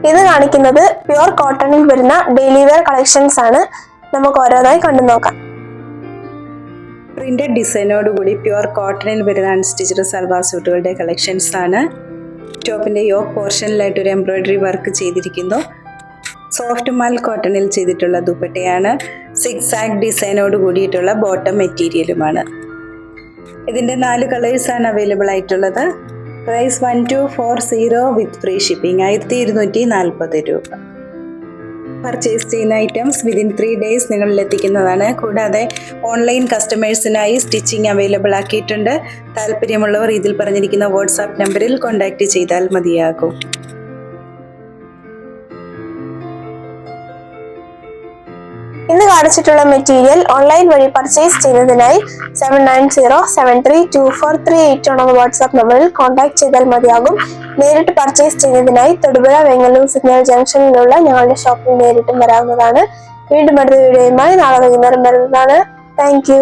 ഇത് കാണിക്കുന്നത് പ്യുവർ കോട്ടണിൽ വരുന്ന ഡെയിലി വെയർ കളക്ഷൻസ് ആണ്. നമുക്ക് ഓരോന്നായി കണ്ടു നോക്കാം. പ്രിന്റഡ് ഡിസൈനോടുകൂടി പ്യുവർ കോട്ടണിൽ വരുന്ന അൺസ്റ്റിച്ചഡ് സൽവാർ സ്യൂട്ടുകളുടെ കളക്ഷൻസ് ആണ്. ടോപ്പിന്റെ യോക്ക് പോർഷനിലായിട്ട് ഒരു എംബ്രോയിഡറി വർക്ക് ചെയ്തിരിക്കുന്നു. സോഫ്റ്റ് മൽ കോട്ടണിൽ ചെയ്തിട്ടുള്ള ദുപ്പട്ടയാണ്. സിക്സാക് ഡിസൈനോട് കൂടിയിട്ടുള്ള ബോട്ടം മെറ്റീരിയലുമാണ്. ഇതിന്റെ 4 കളേഴ്സാണ് അവൈലബിൾ ആയിട്ടുള്ളത്. പ്രൈസ് 1240 വിത്ത് ഫ്രീ ഷിപ്പിംഗ് 1240 രൂപ. പർച്ചേസ് ചെയ്യുന്ന ഐറ്റംസ് വിതിൻ 3 days നിങ്ങളിൽ എത്തിക്കുന്നതാണ്. കൂടാതെ ഓൺലൈൻ കസ്റ്റമേഴ്സിനായി സ്റ്റിച്ചിങ് അവൈലബിൾ ആക്കിയിട്ടുണ്ട്. താല്പര്യമുള്ളവർ ഇതിൽ പറഞ്ഞിരിക്കുന്ന വാട്സാപ്പ് നമ്പറിൽ കോൺടാക്റ്റ് ചെയ്താൽ മതിയാകും. ഇന്ന് കാണിച്ചിട്ടുള്ള മെറ്റീരിയൽ ഓൺലൈൻ വഴി പർച്ചേസ് ചെയ്യുന്നതിനായി 7907324381 എന്ന വാട്സ്ആപ്പ് നമ്പറിൽ കോൺടാക്ട് ചെയ്താൽ മതിയാകും. നേരിട്ട് പർച്ചേസ് ചെയ്യുന്നതിനായി തൊടുപുഴ വെങ്ങല്ലൂർ സിഗ്നൽ ജംഗ്ഷനിലുള്ള ഞങ്ങളുടെ ഷോപ്പിൽ നേരിട്ടും വരാവുന്നതാണ്. വീണ്ടും അടുത്ത വീഡിയോയുമായി നാളെ വൈകുന്നേരം വരുന്നതാണ്. Thank you.